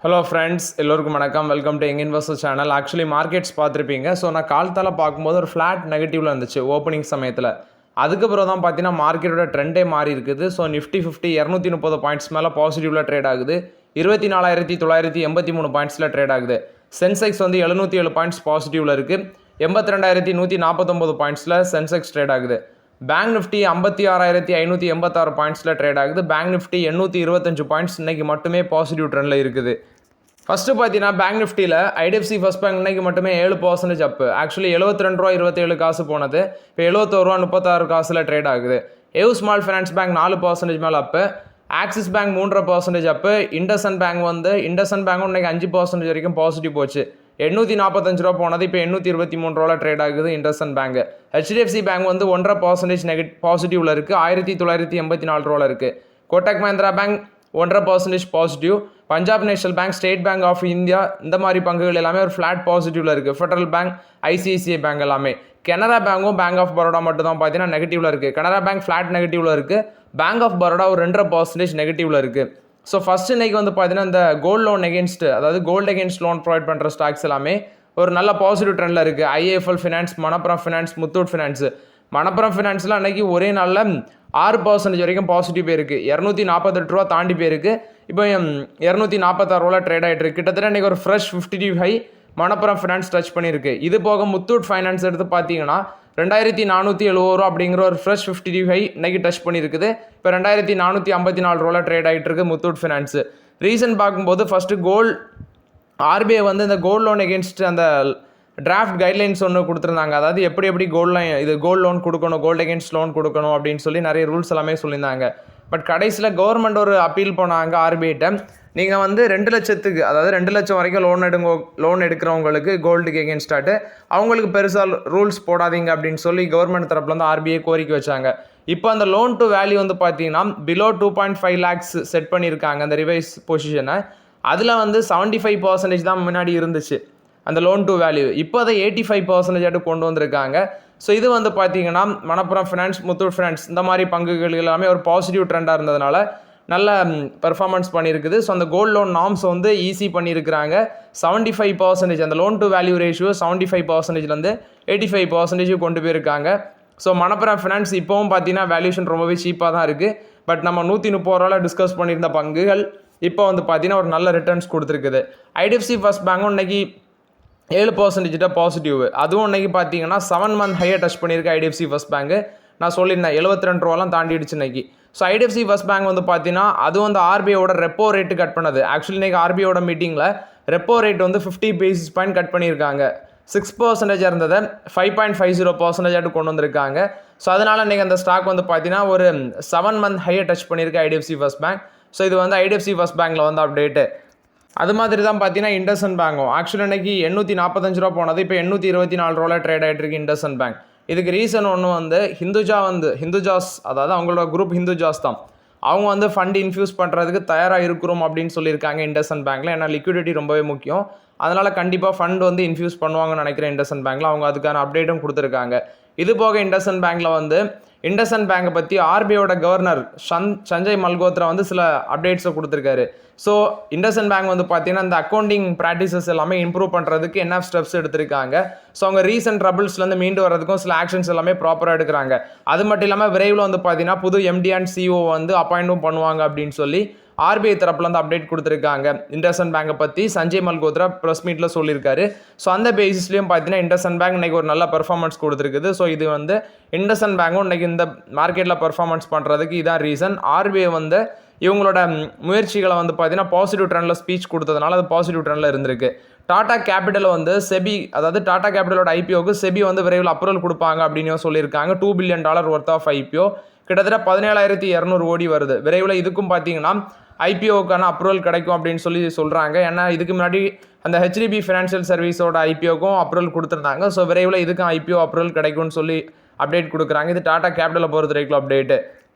Hello friends, எல்லோருக்கும் வணக்கம். Welcome to young investor channel. Actually markets பார்த்துருப்பீங்க. ஸோ நான் காலத்தால் பார்க்கும்போது ஒரு ஃப்ளாட் நெகட்டிவில் இருந்துச்சு ஓப்பனிங் சமயத்தில். அதுக்கப்புறம் தான் பார்த்தீங்கன்னா மார்க்கெட்டோட ட்ரெண்டே மாறி இருக்குது. ஸோ நிஃப்டி 230 பாயிண்ட்ஸ் மேலே பாசிட்டிவில் ட்ரேட் ஆகுது. 24,983 பாயிண்ட்ஸில் ட்ரேட் ஆகுது. சென்செக்ஸ் வந்து 707 பாயிண்ட்ஸ் பாசிட்டிவில் இருக்குது. 82,149 பாயிண்ட்ஸில் சென்செக்ஸ் ட்ரேட் ஆகுது. பேங்க் நிஃப்டி 56,586 பாயிண்ட்ஸில் ட்ரேட் ஆகுது. பேங்க் நிஃப்டி 825 பாயிண்ட்ஸ் இன்றைக்கி மட்டுமே பாசிட்டிவ் ட்ரெண்டில் இருக்குது. ஃபஸ்ட்டு பார்த்தீங்கன்னா பேங்க் நிஃப்டியில் ஐடிஎஃப்சி ஃபர்ஸ்ட் பேங்க் இன்றைக்கி மட்டுமே 7% அப்பு. ஆக்சுவலி ₹72.27 போனது இப்போ ₹71.36 ட்ரேட் ஆகுது. ஏவு ஸ்மால் ஃபைனான்ஸ் பேங்க் 4% மேலே அப்பு. ஆக்சிஸ் பேங்க் 3.5% அப்பு. இண்டஸ்இண்ட் பேங்கும் இன்றைக்கி 5% வரைக்கும் பாசிட்டிவ் போச்சு. ₹845 போனது இப்போ ₹823 ட்ரேட் ஆகுது இண்டஸ்இண்ட் பேங்க். ஹெச்டிஎஃப்சி பேங்க் வந்து 1.5% பாசிட்டிவில் இருக்குது. ₹1,984 இருக்குது. Kotak Mahindra Bank 1.5% positive. Punjab National Bank, State Bank of India இந்த மாதிரி பங்குகள் எல்லாமே ஒரு ஃப்ளாட் பாசிட்டிவில் இருக்குது. ஃபெடரல் பேங்க், ஐசிஐசிஐ பேங்க் எல்லாமே. கனரா பேங்கும் பேங்க் ஆஃப் பரோடா மட்டும் தான் பார்த்தீங்கன்னா நெகட்டிவில் இருக்குது. கனரா பேங்க் ஃப்ளாட் நெகட்டிவில் இருக்குது. பேங்க் ஆஃப் பரோடா ஒரு 2.5% நெகட்டிவில் இருக்குது. ஸோ ஃபஸ்ட் இன்னைக்கு வந்து பார்த்தீங்கன்னா இந்த கோல்டு லோன் எகென்ஸ்ட், அதாவது கோல்டு எகென்ஸ்ட் லோன் ப்ரொவைட் பண்ணுற ஸ்டாக்ஸ் எல்லாமே ஒரு நல்ல பாசிட்டிவ் ட்ரெண்டில் இருக்குது. IIFL finance, Manappuram finance, Muthoot finance. Manappuram ஃபினான்ஸில் அன்றைக்கி ஒரே நாளில் 6% வரைக்கும் பாசிட்டிவ் போயிருக்கு. ₹248 தாண்டி போயிருக்கு. இப்போ ₹246 ட்ரேட் ஆகிட்டு இருக்கு. கிட்டத்தட்ட இன்றைக்கி ஒரு fresh 50 high Manappuram finance touch பண்ணியிருக்கு. இது போக முத்தூட் ஃபைனான்ஸ் எடுத்து பார்த்தீங்கன்னா ₹2,470 அப்படிங்கிற ஒரு ஃப்ரெஷ் 50 ஹை இன்றைக்கி டச் பண்ணியிருக்குது. இப்போ ₹2,454 ட்ரேட் ஆகிட்டு இருக்கு முத்தூட் ஃபினான்ஸு. ரீசன் பார்க்கும்போது ஃபஸ்ட்டு ஆர்பிஐ வந்து இந்த கோல்டு லோன் எகென்ஸ்ட் அந்த டிராஃப்ட் கைட்லைன்ஸ் ஒன்று கொடுத்துருந்தாங்க. அதாவது எப்படி கோல்டு லோன் கொடுக்கணும், கோல்டு எகென்ஸ்ட் லோன் கொடுக்கணும் அப்படின்னு சொல்லி நிறைய ரூல்ஸ் எல்லாமே சொல்லியிருந்தாங்க. பட் கடைசியில் கவர்மெண்ட் ஒரு அப்பீல் போனாங்க ஆர்பிஐட்ட. நீங்கள் வந்து 2 லட்சத்துக்கு, அதாவது 2 லட்சம் வரைக்கும் லோன் எடுக்கிறவங்களுக்கு கோல்டுக்கு எகென்ஸ்டாட்டு அவங்களுக்கு பெருசாக ரூல்ஸ் போடாதீங்க அப்படின்னு சொல்லி கவர்மெண்ட் தரப்புலேருந்து ஆர்பிஐ கோரிக்கை வச்சாங்க. இப்போ அந்த லோன் டு வேல்யூ வந்து பார்த்தீங்கன்னா பிலோ 2.5 lakhs செட் பண்ணியிருக்காங்க அந்த ரிவைஸ் பொசிஷனை. அதில் வந்து 75% தான் முன்னாடி இருந்துச்சு அந்த லோன் டு வேல்யூ. இப்போ அதை 85% கொண்டு வந்திருக்காங்க. ஸோ இது வந்து பார்த்தீங்கன்னா மணப்புரம் ஃபினான்ஸ், முத்தூட் ஃபினான்ஸ் இந்த மாதிரி பங்குகள் எல்லாமே ஒரு பாசிட்டிவ் ட்ரெண்டாக இருந்ததுனால நல்ல பெர்ஃபார்மன்ஸ் பண்ணியிருக்குது. ஸோ அந்த கோல்டு லோன் நார்ம்ஸ் வந்து ஈஸி பண்ணியிருக்கிறாங்க. 75% அந்த லோன் டு வேல்யூ ரேஷியோ 75%லேருந்து 85% கொண்டு போயிருக்காங்க. ஸோ மணப்புரம் ஃபினான்ஸ் இப்போவும் பார்த்தீங்கன்னா வேல்யூஷன் ரொம்பவே சீப்பாக தான் இருக்குது. பட் நம்ம ₹130 டிஸ்கஸ் பண்ணியிருந்த பங்குகள் இப்போ வந்து பார்த்தீங்கன்னா ஒரு நல்ல ரிட்டர்ன்ஸ் கொடுத்துருக்குது. ஐடிஎஃப்சி ஃபர்ஸ்ட் பேங்கும் இன்னைக்கு 7% பாசிட்டிவ். அதுவும் இன்னைக்கு பார்த்தீங்கன்னா 7 month ஹையை டச் பண்ணியிருக்கு ஐடிஎஃப்சி ஃபர்ஸ்ட் பேங்க். நான் சொல்லியிருந்தேன் ₹72 தாண்டிடுச்சு இன்னைக்கு. ஸோ ஐடிஎஃப்சி ஃபர்ஸ்ட் பேங்க் வந்து பார்த்தீங்கன்னா அதுவும் வந்து ஆர்பிஐயோட ரெப்போ ரேட்டு கட் பண்ணது. ஆக்சுவலி இன்னைக்கு ஆர்பிஐயோட மீட்டிங்கில் ரெப்போ ரேட் வந்து 50 basis point கட் பண்ணியிருக்காங்க. 6% இருந்ததை 5.50% கொண்டு வந்திருக்காங்க. ஸோ அதனால் இன்றைக்கி அந்த ஸ்டாக் வந்து பார்த்தீங்கன்னா ஒரு 7 month ஹையை டச் பண்ணியிருக்கு ஐடிஎஃப்சி ஃபர்ஸ்ட் பேங்க். ஸோ இது வந்து ஐடிஎஃப்சி ஃபர்ஸ்ட் பேங்க்கில் வந்து அப்டேட்டு. அது மாதிரி தான் பார்த்தீங்கன்னா இண்டஸ்இண்ட் பேங்கும் ஆக்சுவலி இன்றைக்கி ₹845 போனது இப்போ ₹824 ட்ரேட் ஆகிட்டு இருக்கு இண்டஸ்இண்ட் பேங்க். இதுக்கு ரீசன் ஒன்று வந்து ஹிந்துஜாஸ், அதாவது அவங்களோட குரூப் ஹிந்துஜாஸ் தான். அவங்க வந்து ஃபண்ட் இன்ஃபியூஸ் பண்ணுறதுக்கு தயாராக இருக்கிறோம் அப்படின்னு சொல்லியிருக்காங்க இண்டஸ்இண்ட் பேங்க்கில். ஏன்னா லிக்விடிட்டி ரொம்பவே முக்கியம். அதனால் கண்டிப்பாக ஃபண்ட் வந்து இன்ஃபியூஸ் பண்ணுவாங்கன்னு நினைக்கிறேன் இண்டஸ்இண்ட் பேங்க்கில். அவங்க அதுக்கான அப்டேட்டும் கொடுத்துருக்காங்க. இது போக இண்டஸ்இண்ட் பேங்க்கில் வந்து இண்டஸ்இண்ட் பேங்கை பற்றி ஆர்பிஐயோட கவர்னர் சஞ்சய் மல்கோத்ரா வந்து சில அப்டேட்ஸை கொடுத்துருக்காரு. ஸோ இண்டஸ்இண்ட் பேங்க் வந்து பார்த்தீங்கன்னா இந்த அக்கௌண்டிங் ப்ராக்டிசஸ் எல்லாமே இம்ப்ரூவ் பண்ணுறதுக்கு என்ன ஸ்டெப்ஸ் எடுத்திருக்காங்க. ஸோ அவங்க ரீசன்ட் ட்ரபிள்ஸ்லேருந்து மீண்டு வரதுக்கும் சில ஆக்ஷன்ஸ் எல்லாமே ப்ராப்பராக எடுக்கிறாங்க. அது மட்டும் இல்லாமல் விரைவில் வந்து பார்த்தீங்கன்னா புது எம்டி அண்ட் சிஓ வந்து அப்பாயிண்டும் பண்ணுவாங்க அப்படின்னு சொல்லி ஆர்பிஐ தரப்புலேருந்து அப்டேட் கொடுத்துருக்காங்க. இண்டஸ்இண்ட் பேங்கை பற்றி சஞ்சய் மல்கோத்ரா ப்ரெஸ் மீட்டில் சொல்லியிருக்காரு. ஸோ அந்த பேசிஸ்லேயும் பார்த்தீங்கன்னா இண்டஸ்இண்ட் பேங்க் இன்றைக்கி ஒரு நல்ல பெர்ஃபார்மன்ஸ் கொடுத்துருக்குது. ஸோ இது வந்து இண்டஸ்இண்ட் பேங்கும் இன்றைக்கி இந்த மார்க்கெட்டில் பெர்ஃபார்மன்ஸ் பண்ணுறதுக்கு இதான் ரீசன். ஆர்பிஐ வந்து இவங்களோட முயற்சிகளை வந்து பார்த்தீங்கன்னா பாசிட்டிவ் ட்ரெண்டில் ஸ்பீச் கொடுத்ததுனால அது பாசிட்டிவ் ட்ரெண்டில் இருந்திருக்கு. டாடா கேபிட்டல் வந்து செபி, அதாவது டாடா கேபிட்டலோட ஐபிஓக்கு செபி வந்து விரைவில் அப்ரூவல் கொடுப்பாங்க அப்படின்னு சொல்லியிருக்காங்க. $2 billion ஒர்த் ஆஃப் ஐபிஓ கிட்டத்தட்ட 17,200 கோடி வருது. விரைவில் இதுக்கும் பார்த்தீங்கன்னா ஐபிஓக்கான அப்ரூவல் கிடைக்கும் அப்படின்னு சொல்கிறாங்க. ஏன்னா இதுக்கு முன்னாடி அந்த ஹெச்டிபி ஃபினான்ஷியல் சர்வீஸோட ஐபிஓக்கும் அப்ரூவல் கொடுத்துருந்தாங்க. ஸோ விரைவில் இதுக்கும் ஐபிஓ அப்ரூவல் கிடைக்கும்னு சொல்லி அப்டேட் கொடுக்குறாங்க. இது டாடா கேபிட்டலை பொறுத்த வரைக்கும் அப்டேட்டு.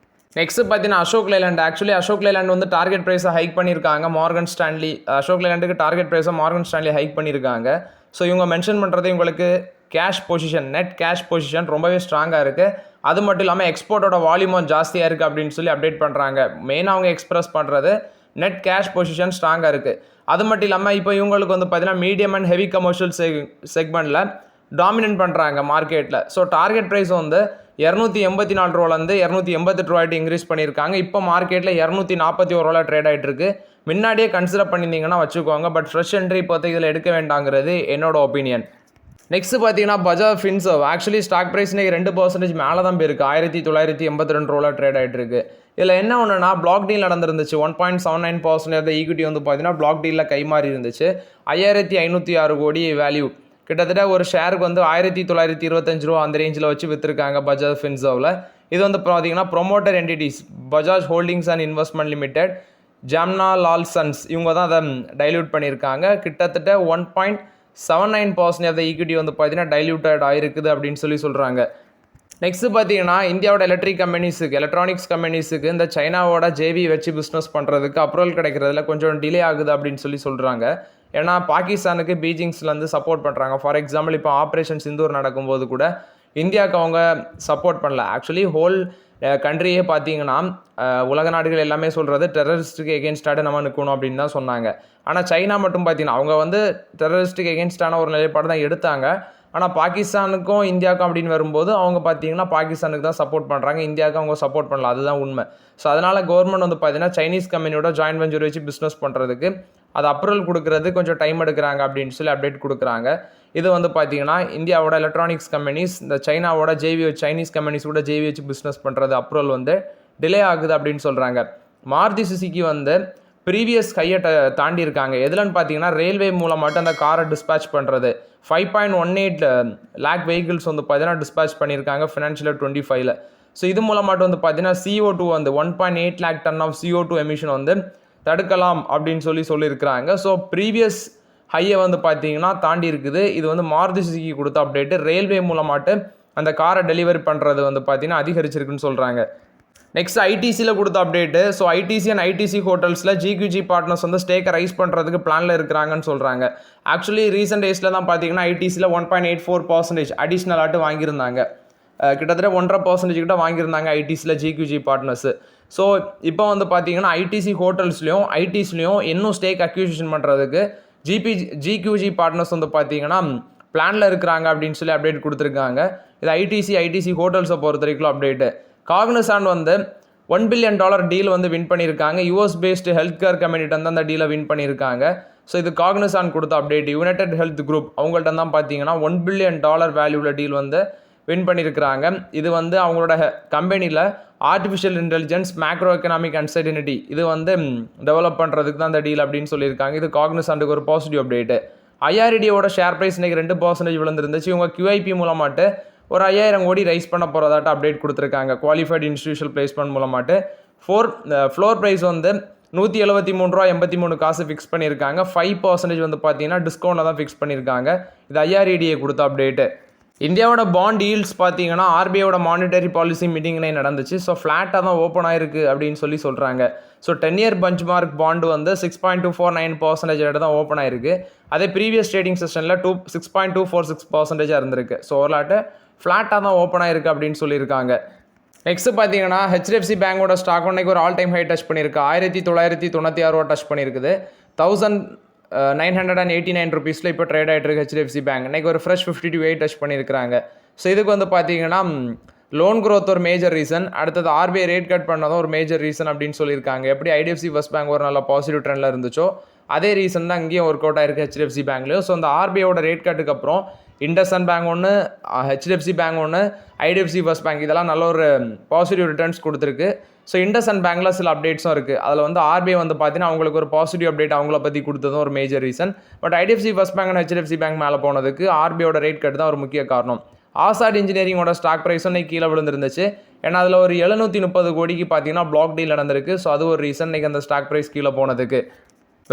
நெக்ஸ்ட் பார்த்தீங்கன்னா அசோக் லேலண்ட். ஆக்சுவலி அசோக் லேலண்ட் வந்து டார்கெட் ப்ரைஸை ஹைக் பண்ணியிருக்காங்க. மார்கன் ஸ்டான்லி அசோக் லேலண்டுக்கு டார்கெட் ப்ரைஸை மார்கன் ஸ்டான்லி ஹைக் பண்ணியிருக்காங்க. ஸோ இவங்க மென்ஷன் பண்ணுறது உங்களுக்கு cash position, net cash position ரொம்பவே ஸ்ட்ராங்காக இருக்குது. அது மட்டும் இல்லாமல் எக்ஸ்போர்ட்டோட வால்யூமும் ஜாஸ்தியாக இருக்குது அப்படின்னு சொல்லி அப்டேட் பண்ணுறாங்க. மெயினாக அவங்க எக்ஸ்பிரஸ் பண்ணுறது நெட் கேஷ் பொசிஷன் ஸ்ட்ராங்காக இருக்குது. அது மட்டும் இல்லாமல் இப்போ இவங்களுக்கு வந்து பார்த்தீங்கன்னா மீடியம் அண்ட் ஹெவி கமர்ஷியல் செக்மெண்ட்டில் டாமினன்ட் பண்ணுறாங்க மார்க்கெட்டில். ஸோ டார்கெட் ப்ரைஸ் வந்து 284 ரூபாலேருந்து 288 ரூபாய்ட்டு இன்க்ரீஸ் பண்ணியிருக்காங்க. இப்போ மார்க்கெட்டில் 241 ரூபாய் ட்ரேட் ஆகிட்டு இருக்கு. முன்னாடியே கன்சிடர் பண்ணியிருந்தீங்கன்னா வச்சுக்கோங்க, பட் ஃப்ரெஷ் என்ட்ரி இப்போதைக்கு இதில் எடுக்க வேண்டாங்கிறது என்னோட ஒப்பீனியன். நெக்ஸ்ட் பார்த்தீங்கன்னா Bajaj Finserv. Actually stock price இன்னைக்கு 2% மேலே தான் போயிருக்கு. 1982 ரூபாய் ட்ரேட் ஆகிட்டு இருக்கு. இதில் என்ன ஒன்றுனா பிளாக் டீல் நடந்துருந்துச்சு. 1.79% ஈக்விட்டி வந்து பார்த்தீங்கன்னா பிளாக் டீலில் கை மாறி இருந்துச்சு. 5506 கோடி வேல்யூ, கிட்டத்தட்ட ஒரு ஷேருக்கு வந்து 1925 ரூபா அந்த ரேஞ்சில் வச்சு விற்றுருக்காங்க பஜாஜ் ஃபின்சர்வில். இது வந்து பார்த்தீங்கன்னா promoter entities Bajaj holdings and investment limited, Jamnalal Sons, இவங்க தான் அதை டைல்யூட் பண்ணியிருக்காங்க. கிட்டத்தட்ட 1.79% ஆஃப் த ஈக்விட்டி வந்து பார்த்தீங்கன்னா டைல்யூட்டட் ஆகிருக்குது அப்படின்னு சொல்கிறாங்க. நெக்ஸ்ட் பார்த்தீங்கன்னா இந்தியாவோட எலக்ட்ரானிக்ஸ் கம்பெனிஸுக்கு இந்த சைனாவோட ஜேவி வச்சு பிஸ்னஸ் பண்ணுறதுக்கு அப்ரூவல் கிடைக்கிறதுல கொஞ்சம் டிலே ஆகுது அப்படின்னு சொல்கிறாங்க. ஏன்னா பாகிஸ்தானுக்கு பீஜிங்ஸ்லேருந்து சப்போர்ட் பண்ணுறாங்க. ஃபார் எக்ஸாம்பிள் இப்போ ஆப்ரேஷன் சிந்தூர் நடக்கும்போது கூட இந்தியாவுக்கு அவங்க சப்போர்ட் பண்ணல. ஆக்சுவலி ஹோல் கண்ட்ரியே பார்த்தீங்கன்னா உலக நாடுகள் எல்லாமே சொல்கிறது டெரரிஸ்ட்டுக்கு எகென்ஸ்டாக நம்ம நிற்கணும் அப்படின்னு தான் சொன்னாங்க. ஆனால் சைனா மட்டும் பார்த்தீங்கன்னா அவங்க வந்து டெரரிஸ்ட்டுக்கு எகென்ஸ்டான ஒரு நிலைப்பாடு தான் எடுத்தாங்க. ஆனால் பாகிஸ்தானுக்கும் இந்தியாவுக்கும் அப்படின்னு வரும்போது அவங்க பார்த்தீங்கன்னா பாகிஸ்தானுக்கு தான் சப்போர்ட் பண்ணுறாங்க, இந்தியாவுக்கு அவங்க சப்போர்ட் பண்ணல. அதுதான் உண்மை. ஸோ அதனால் கவர்மெண்ட் வந்து பார்த்தீங்கன்னா சைனீஸ் கம்பெனியோட ஜாயின்ட் வெஞ்சர் வச்சு பிஸ்னஸ் பண்ணுறதுக்கு அது அப்ரூவல் கொடுக்கறது கொஞ்சம் டைம் எடுக்கிறாங்க அப்படின்னு சொல்லி அப்டேட் கொடுக்குறாங்க. இது வந்து பார்த்தீங்கன்னா இந்தியாவோட எலக்ட்ரானிக்ஸ் கம்பெனிஸ் இந்த சைனாவோட சைனீஸ் கம்பெனிஸ் கூட ஜேவி வச்சு பிஸ்னஸ் பண்ணுறது அப்ரூவல் வந்து டிலே ஆகுது அப்படின்னு சொல்கிறாங்க. மாருதி சுசுகி வந்து ப்ரீவியஸ் கையை தாண்டி இருக்காங்க. எதுலன்னு பார்த்தீங்கன்னா ரயில்வே மூலமாட்டு அந்த காரை டிஸ்பேச் பண்ணுறது. 5.18 லேக் வெஹிக்கிள்ஸ் வந்து பார்த்தீங்கன்னா டிஸ்பேச் பண்ணியிருக்காங்க ஃபினான்ஷியல் 25ல். ஸோ இது மூலமாட்டு வந்து பார்த்தீங்கன்னா CO2 வந்து 1.8 lakh ton of CO2 emission வந்து தடுக்கலாம் அப்படின்னு சொல்லியிருக்கிறாங்க. ஸோ ப்ரீவியஸ் ஹையை வந்து பார்த்தீங்கன்னா தாண்டி இருக்குது. இது வந்து மாருதி சுசுகி கொடுத்த அப்டேட்டு. ரயில்வே மூலமாட்டு அந்த காரை டெலிவரி பண்ணுறது வந்து பார்த்தீங்கன்னா அதிகரிச்சிருக்குன்னு சொல்கிறாங்க. நெக்ஸ்ட் ஐடிசியில் கொடுத்த update. So ITC and ITC ஹோட்டல்ஸில் ஜிக்யூஜி பார்ட்னர்ஸ் வந்து ஸ்டேக்கை ரைஸ் பண்ணுறதுக்கு பிளானில் இருக்கிறாங்கன்னு சொல்கிறாங்க. ஆக்சுவலி ரீசெண்ட் டேஸில் தான் பார்த்தீங்கன்னா ஐடிசியில் 1.84% அடிஷ்னலாட்டு வாங்கியிருந்தாங்க. கிட்டத்தட்ட 1.5% கிட்ட வாங்கியிருந்தாங்க ஐடிசியில் ஜிக்யூஜி பார்ட்னர்ஸு. ஸோ இப்போ வந்து பார்த்தீங்கன்னா ஐடிசி ஹோட்டல்ஸ்லையும் ஐடிஸ்லையும் இன்னும் ஸ்டேக் அக்யூசிஷன் பண்ணுறதுக்கு ஜிக்யூஜி பார்ட்னர்ஸ் வந்து பார்த்தீங்கன்னா பிளானில் இருக்கிறாங்க அப்படின்னு சொல்லி அப்டேட் கொடுத்துருக்காங்க. இது ஐடிசி ஹோட்டல்ஸை பொறுத்த வரைக்கும் அப்டேட்டு. காக்னிசன்ட் வந்து $1 பில்லியன் டீல் வந்து வின் பண்ணியிருக்காங்க. யூஎஸ் பேஸ்டு ஹெல்த் கேர் கம்பெனிட்ட வந்து அந்த டீலை வின் பண்ணியிருக்காங்க. ஸோ இது காக்னிசன்ட் கொடுத்த அப்டேட். யுனைடெட் ஹெல்த் குரூப் அவங்கள்ட்ட தான் பார்த்தீங்கன்னா $1 பில்லியன் வேல்யூவில் டீல் வந்து வின் பண்ணியிருக்கிறாங்க. இது வந்து அவங்களோட கம்பெனியில் artificial intelligence, macro economic uncertainty இது வந்து டெவலப் பண்ணுறதுக்கு தான் அந்த டீல் அப்படின்னு சொல்லியிருக்காங்க. இது காக்னிசன்ட்டுக்கு ஒரு பாசிட்டிவ் அப்டேட்டு. ஐஆர்டியோட ஷேர் ப்ரைஸ் இன்றைக்கி 2% விழுந்துருந்துச்சு. இவங்க QIP மூலமாட்டு ஒரு 5000 கோடி ரைஸ் பண்ண போகிறதாட்ட அப்டேட் கொடுத்துருக்காங்க. குவாலிஃபைடு இன்ஸ்டிடியூஷனல் பிளேஸ்மெண்ட் மூலமாட்டு. ஃப்ளோர் ப்ரைஸ் வந்து $173.83 ஃபிக்ஸ் பண்ணியிருக்காங்க. 5% வந்து பார்த்தீங்கன்னா டிஸ்கவுண்ட்டில் தான் ஃபிக்ஸ் பண்ணியிருக்காங்க. இது ஐஆர்டிஏ கொடுத்த அப்டேட்டு. இந்தியாவோட பாண்ட் ஈல்ட்ஸ் பார்த்தீங்கன்னா ஆர்பிஐயோட மானிட்டரி பாலிசி மீட்டிங்னே நடந்துச்சு. ஸோ ஃப்ளாட்டாக தான் ஓப்பன் ஆயிருக்கு அப்படின்னு சொல்கிறாங்க. ஸோ 10-year பெஞ்ச்மார்க் பாண்டு வந்து 6.249% தான் ஓப்பன் ஆயிருக்கு. அதே ப்ரீவியஸ் ட்ரேடிங் செஷனில் 6.246% இருந்திருக்கு. ஸோ ஓரளாட்டு ஃப்ளாட்டாக தான் ஓப்பன் ஆயிருக்கு அப்படின்னு சொல்லியிருக்காங்க. நெக்ஸ்ட் பார்த்தீங்கன்னா HDFC பேங்கோட ஸ்டாக் ஒன்றைக்கு ஒரு ஆல் டைம் ஹை டச் பண்ணியிருக்கு. 1996 ரூபா டச் பண்ணியிருக்குது. 1989 ருபீஸில் இப்போ ட்ரேட் ஆகிட்டு இருக்கு HDFC பேங்க். இன்றைக்கி ஒரு ஃப்ரெஷ் 52 டச் பண்ணியிருக்கிறாங்க. ஸோ இதுக்கு வந்து பார்த்தீங்கன்னா லோன் க்ரோத் ஒரு மேஜர் ரீசன், அடுத்தது RBI ரேட் கட் பண்ணதும் ஒரு மேஜர் ரீசன் அப்படின்னு சொல்லியிருக்காங்க. எப்படி IDFC ஃபர்ஸ்ட் பேங்க் ஒரு நல்ல பாசிட்டிவ் ட்ரெண்டில் இருந்துச்சோ அதே ரீசன் தான் இங்கேயும் ஒர்க் அவுட் ஆயிருக்கு HDFC பேங்க்லேயும். ஸோ அந்த RBIயோட ரேட் கட்டுக்கு அப்புறம் இண்டஸ்இண்ட் பேங்க் ஒன்று, HDFC பேங்க் ஒன்று, IDFC ஃபர்ஸ்ட் பேங்க் இதெல்லாம் நல்ல ஒரு பாசிட்டிவ் ரிட்டர்ன்ஸ் கொடுத்துருக்கு. ஸோ இண்டஸ்இண்ட் பேங்க்கில் சில அப்டேட்ஸும் இருக்குது. அதில் வந்து RBI வந்து பார்த்தீங்கன்னா அவங்களுக்கு ஒரு பாசிட்டிவ் அப்டேட் அவங்கள பற்றி கொடுத்ததும் ஒரு major reason. But IDFC first bank and HDFC bank மேலே போனதுக்கு RBIயோட ரேட் கட் தான் ஒரு முக்கிய காரணம். ஆசாட் இன்ஜினியரிங்கோட ஸ்டாக் ப்ரைஸும் இன்னைக்கு கீழே விழுந்துருந்துச்சு. ஏன்னா அதில் ஒரு 730 கோடிக்கு பார்த்தீங்கன்னா பிளாக் டீல் நடந்திருக்கு. ஸோ அது ஒரு ரீசன் இன்னைக்கு அந்த ஸ்டாக் ப்ரைஸ் கீழே போனதுக்கு.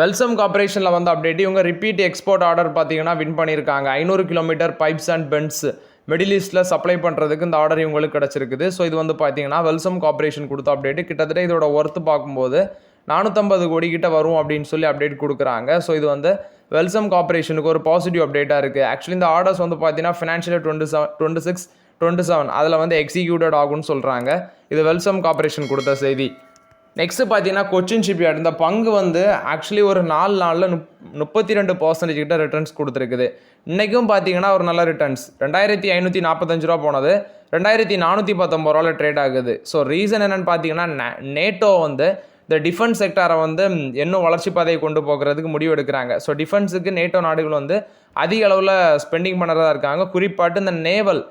வெல்சம் கார்பரேஷனில் வந்து அப்டேட், இவங்க ரிப்பீட் எக்ஸ்போர்ட் ஆர்டர் பார்த்தீங்கன்னா வின் பண்ணியிருக்காங்க. 500 kilometre pipes and bends middle ஈஸ்ட்டில் சப்ளை பண்ணுறதுக்கு இந்த ஆர்டர் இவங்களுக்கு கிடச்சிருக்குது. ஸோ இது வந்து பார்த்தீங்கன்னா வெல்சம் கார்பரேஷன் கொடுத்த அப்டேட். கிட்டத்தட்ட இதோட ஒர்த்து பார்க்கும்போது 450 கோடி கிட்ட வரும் அப்படின்னு சொல்லி அப்டேட் கொடுக்குறாங்க. ஸோ இது வந்து வெல்சம் கார்பரேஷனுக்கு ஒரு பாசிட்டிவ் அப்டேட்டாக இருக்குது. ஆக்சுவலி இந்த ஆர்டர்ஸ் வந்து பார்த்தீங்கன்னா ஃபினான்ஷியல் 26-27 அதில் வந்து எக்ஸிக்யூட்டட் ஆகும்னு சொல்கிறாங்க. இது வெல்சம் கார்பரேஷன் கொடுத்த செய்தி. நெக்ஸ்ட்டு பார்த்தீங்கன்னா கொச்சின் ஷிப்யார்ட். இந்த பங்கு வந்து ஆக்சுவலி ஒரு 4 நாளில் 32% கிட்ட ரிட்டர்ன்ஸ் கொடுத்துருக்குது. இன்றைக்கும் பார்த்தீங்கன்னா ஒரு நல்ல ரிட்டர்ன்ஸ் 2545 ரூபா போனது 2419 ரூபாவில் ட்ரேட் ஆகுது. ஸோ ரீசன் என்னென்னு பார்த்தீங்கன்னா நேட்டோ வந்து இந்த டிஃபென்ஸ் செக்டாரை வந்து இன்னும் வளர்ச்சி பாதையை கொண்டு போகிறதுக்கு முடிவு எடுக்கிறாங்க. ஸோ டிஃபென்ஸுக்கு நேட்டோ நாடுகள் வந்து அதிக அளவில் ஸ்பெண்டிங் பண்ணுறதா இருக்காங்க. குறிப்பாட்டு இந்த நேவல்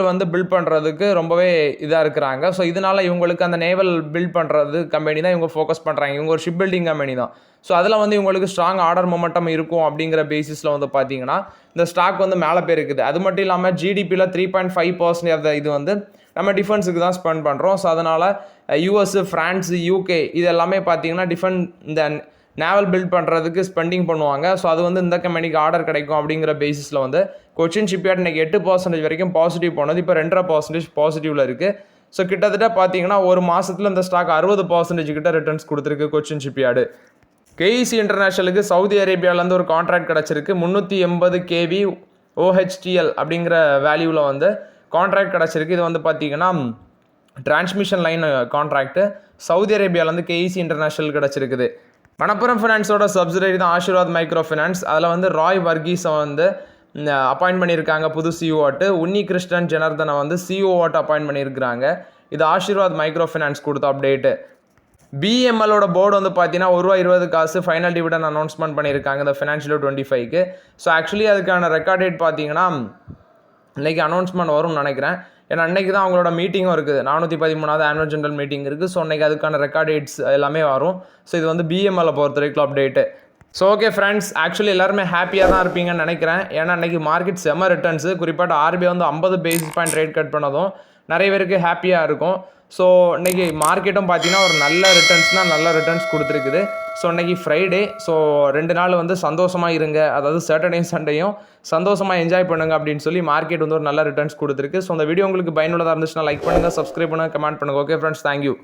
வந்து பில்ட் பண்ணுறதுக்கு ரொம்பவே இதாக இருக்கிறாங்க. ஸோ இதனால் இவங்களுக்கு அந்த நேவல் பில்ட் பண்ணுறது கம்பெனி தான் இவங்க ஃபோக்கஸ் பண்ணுறாங்க. இவங்க ஒரு ஷிப் பில்டிங் கம்பெனி தான். ஸோ அதில் வந்து இவங்களுக்கு ஸ்ட்ராங் ஆர்டர் மொமெண்டம் இருக்கும் அப்படிங்கிற பேசிஸில் வந்து பார்த்தீங்கன்னா இந்த ஸ்டாக் வந்து மேலே போயிருக்குது. அது மட்டும் இல்லாமல் ஜிடிபியில் 3.5% இது வந்து நம்ம டிஃபென்ஸுக்கு தான் ஸ்பெண்ட் பண்ணுறோம். ஸோ அதனால் யூஎஸ், ஃப்ரான்ஸு, யூகே இது எல்லாமே பார்த்தீங்கன்னா இந்த நேவல் பில்ட் பண்ணுறதுக்கு ஸ்பெண்டிங் பண்ணுவாங்க. ஸோ அது வந்து இந்த கம்பெனிக்கு ஆர்டர் கிடைக்கும் அப்படிங்கிற பேசிஸில் வந்து கொச்சின் ஷிப்யார்ட் இன்றைக்கி 8% வரைக்கும் பாசிட்டிவ் போனது, இப்போ 2.5% பாசிட்டிவில் இருக்குது. ஸோ கிட்டத்தட்ட பார்த்தீங்கன்னா ஒரு மாதத்தில் இந்த ஸ்டாக் 60% கிட்ட ரிட்டர்ன்ஸ் கொடுத்துருக்கு கொச்சின் ஷிப்யார்டு. கேஇசி இன்டர்நேஷனலுக்கு சவுதி அரேபியாவிலேருந்து ஒரு கான்ட்ராக்ட் கிடச்சிருக்கு. 380 kV OHTL அப்படிங்கிற வேல்யூவில் வந்து கான்ட்ராக்ட் கிடச்சிருக்கு. இது வந்து பார்த்தீங்கன்னா டிரான்ஸ்மிஷன் லைன் கான்ட்ராக்ட்டு சவுதி அரேபியாவிலேருந்து கேஇசி இன்டர்நேஷனல் கிடச்சிருக்குது. மணப்புரம் ஃபினான்ஸோட சப்சிடரி தான் ஆஷிர்வாத் மைக்ரோ ஃபினான்ஸ். அதில் வந்து ராய் வர்கீஸை வந்து அப்பாயிண்ட் பண்ணியிருக்காங்க புது சிஓவாட்டு. உன்னி கிருஷ்ணன் ஜனார்தனை வந்து சிஓவாட்டு அப்பாயிண்ட் பண்ணியிருக்கிறாங்க. இது ஆஷிர்வாத் மைக்ரோ ஃபினான்ஸ் கொடுத்த அப்டேட்டு. பிஎம்எல்லோட போர்டு வந்து பார்த்தீங்கன்னா ₹1.20 ஃபைனல் டிவிடன் அனௌன்ஸ்மெண்ட் பண்ணியிருக்காங்க இந்த ஃபினான்ஷியல் 25க்கு. ஸோ ஆக்சுவலி அதுக்கான ரெக்கார்ட் டேட் பார்த்தீங்கன்னா இன்றைக்கி அனௌன்ஸ்மெண்ட் வரும்னு நினைக்கிறேன். ஏன்னா அன்றைக்கி தான் அவங்களோட மீட்டிங்கும் இருக்குது, 413வது ஆனுவல் ஜெனரல் மீட்டிங் இருக்குது. ஸோ அன்றைக்கி அதுக்கான ரெக்கார்ட் டேட்ஸ் எல்லாமே வரும். ஸோ இது வந்து பிஎம்எல்லை பொறுத்த வரைக்கும் update. So okay friends, actually எல்லாருமே ஹாப்பியாக தான் இருப்பீங்கன்னு நினைக்கிறேன். ஏன்னா அன்றைக்கி மார்க்கெட் செம்ம ரிட்டர்ன்ஸு. குறிப்பாக ஆர்பிஐ வந்து 50 பேசிஸ் பாயிண்ட் ரேட் கட் பண்ணதும் நிறைய பேருக்கு ஹாப்பியாக இருக்கும். ஸோ இன்றைக்கி மார்க்கெட்டும் பார்த்தீங்கன்னா ஒரு நல்ல ரிட்டர்ன்ஸ் கொடுத்துருக்குது. ஸோ இன்றைக்கி ஃப்ரைடே. ஸோ 2 நாள் வந்து சந்தோஷமாக இருங்க, அதாவது சாட்டர்டே சண்டேயும் சந்தோஷமாக என்ஜாய் பண்ணுங்கள் அப்படின்னு சொல்லி மார்க்கெட் வந்து ஒரு நல்ல ரிட்டர்ன்ஸ் கொடுத்துருக்கு. ஸோ அந்த வீடியோ உங்களுக்கு பயனுள்ளதாக இருந்துச்சுன்னா லைக் பண்ணுங்கள், சப்ஸ்கிரைப் பண்ணுங்கள், கமெண்ட் பண்ணுங்கள். Okay friends, thank you.